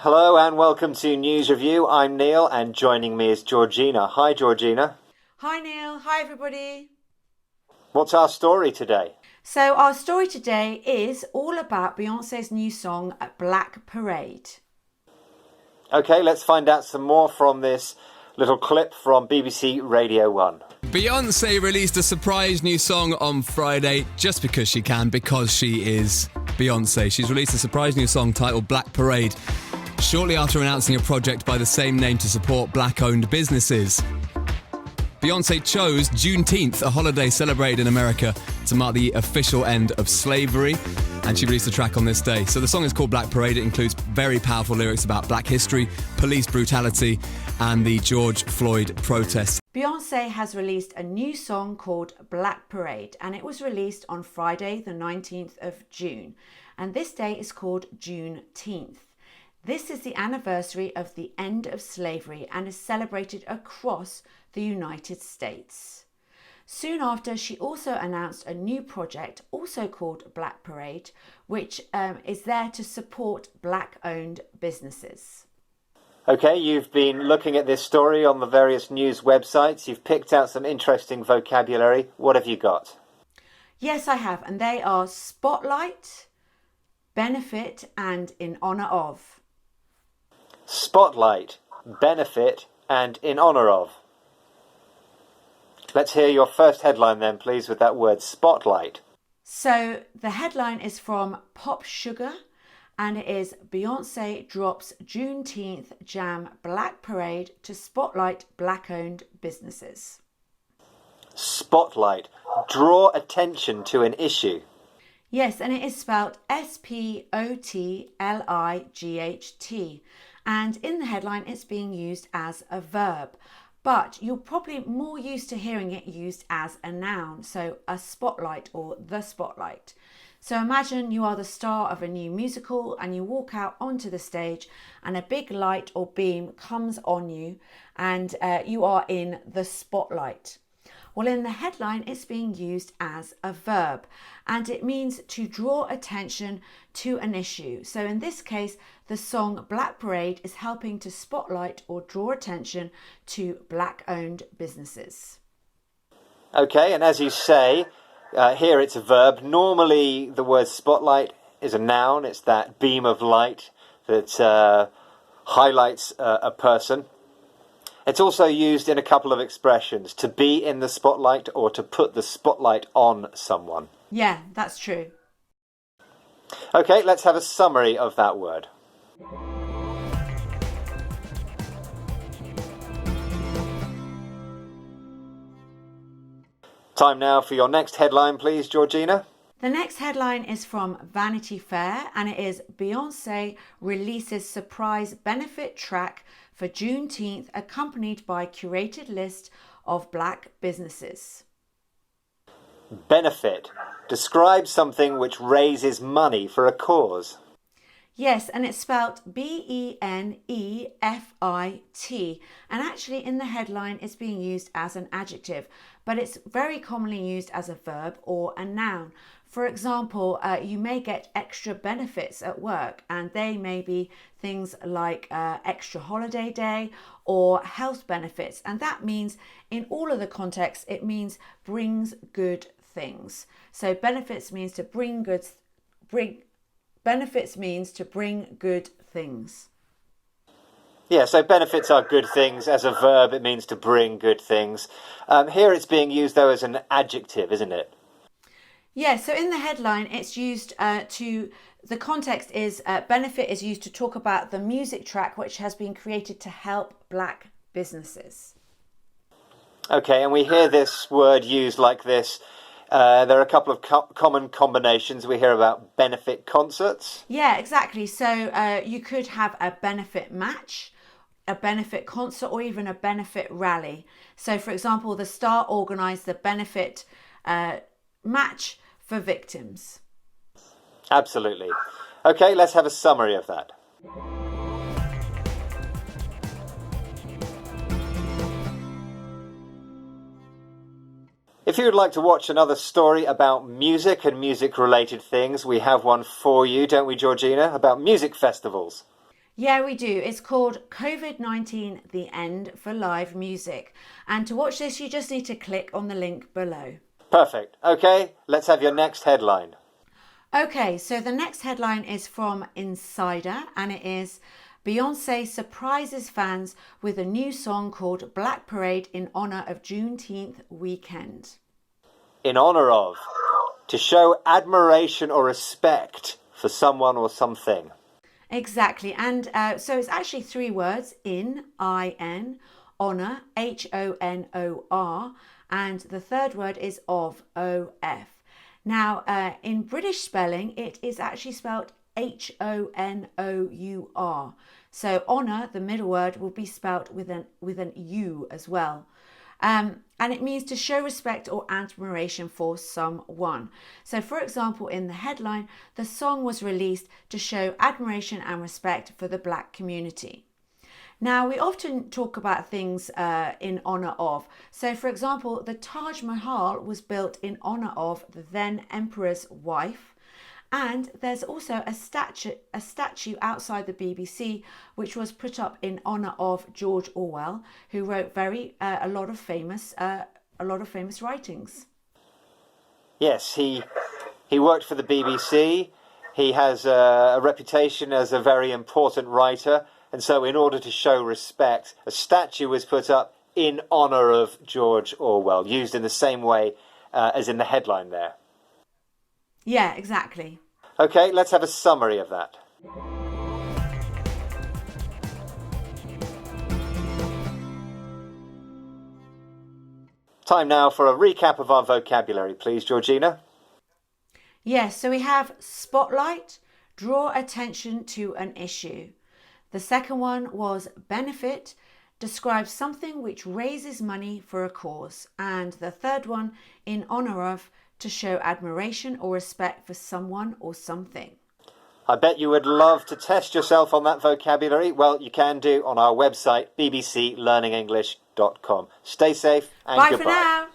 Hello and welcome to News Review. I'm Neil and joining me is Georgina. Hi Georgina. Hi Neil, hi everybody. What's our story today? So our story today is all about Beyonce's new song, Black Parade. Okay, let's find out some more from this little clip from BBC Radio 1. Beyonce released a surprise new song on Friday just because she can, because she is Beyonce. She's released a surprise new song titled Black Parade shortly after announcing a project by the same name to support black-owned businesses. Beyonce chose Juneteenth, a holiday celebrated in America, to mark the official end of slavery, and she released a track on this day. So the song is called Black Parade. It includes very powerful lyrics about black history, police brutality, and the George Floyd protests. Beyonce has released a new song called Black Parade, and it was released on Friday the 19th of June, and this day is called Juneteenth. This is the anniversary of the end of slavery and is celebrated across the United States. Soon after, she also announced a new project, also called Black Parade, which is there to support black-owned businesses. Okay, you've been looking at this story on the various news websites. You've picked out some interesting vocabulary. What have you got? Yes, I have, and they are spotlight, benefit, and in honour of. Spotlight, benefit, and in honour of. Let's hear your first headline then, please, with that word spotlight. So the headline is from Pop Sugar, and it is Beyonce drops Juneteenth jam Black Parade to spotlight black-owned businesses. Spotlight, draw attention to an issue. Yes, and it is spelled Spotlight. And in the headline, it's being used as a verb. But you're probably more used to hearing it used as a noun. So a spotlight or the spotlight. So imagine you are the star of a new musical and you walk out onto the stage and a big light or beam comes on you and you are in the spotlight. Well, in the headline, it's being used as a verb and it means to draw attention to an issue. So in this case, the song Black Parade is helping to spotlight or draw attention to black-owned businesses. Okay, and as you say, here it's a verb. Normally the word spotlight is a noun. It's that beam of light that highlights a person. It's also used in a couple of expressions, to be in the spotlight or to put the spotlight on someone. Yeah, that's true. Okay, let's have a summary of that word. Time now for your next headline, please, Georgina. The next headline is from Vanity Fair and it is Beyonce releases surprise benefit track for Juneteenth accompanied by curated list of black businesses. Benefit. Describe something which raises money for a cause. Yes, and it's spelled Benefit. And actually in the headline it's being used as an adjective, but it's very commonly used as a verb or a noun. For example, you may get extra benefits at work and they may be things like extra holiday day or health benefits. And that means in all of the contexts, it means brings good things. So benefits means to bring good things. Yeah, so benefits are good things. As a verb, it means to bring good things. Here it's being used, though, as an adjective, isn't it? Yeah, so in the headline, it's used the context is benefit is used to talk about the music track which has been created to help black businesses. Okay, and we hear this word used like this. There are a couple of common combinations. We hear about benefit concerts. Yeah, exactly. So you could have a benefit match, a benefit concert, or even a benefit rally. So, for example, the Star organised the benefit match for victims. Absolutely. Okay, let's have a summary of that. If you would like to watch another story about music and music-related things, we have one for you, don't we, Georgina, about music festivals? Yeah, we do. It's called COVID-19 The End for Live Music. And to watch this, you just need to click on the link below. Perfect. Okay, let's have your next headline. Okay, so the next headline is from Insider, and it is Beyonce surprises fans with a new song called Black Parade in honor of Juneteenth weekend. In honor of, to show admiration or respect for someone or something. Exactly, and so it's actually three words, I-N, honor, H-O-N-O-R, and the third word is of, O-F. Now, in British spelling, it is actually spelled H-O-N-O-U-R. So honour, the middle word, will be spelt with an U as well. And it means to show respect or admiration for someone. So for example, in the headline, the song was released to show admiration and respect for the Black community. Now, we often talk about things in honour of. So, for example, the Taj Mahal was built in honour of the then emperor's wife. And there's also a statue outside the BBC, which was put up in honour of George Orwell, who wrote a lot of famous writings. Yes, he worked for the BBC. He has a reputation as a very important writer. And so in order to show respect, a statue was put up in honour of George Orwell, used in the same way as in the headline there. Yeah, exactly. Okay, let's have a summary of that. Time now for a recap of our vocabulary, please, Georgina. Yes, so we have spotlight, draw attention to an issue. The second one was benefit, describes something which raises money for a cause. And the third one, in honour of, to show admiration or respect for someone or something. I bet you would love to test yourself on that vocabulary. Well, you can do on our website, bbclearningenglish.com. Stay safe and Bye goodbye. for now.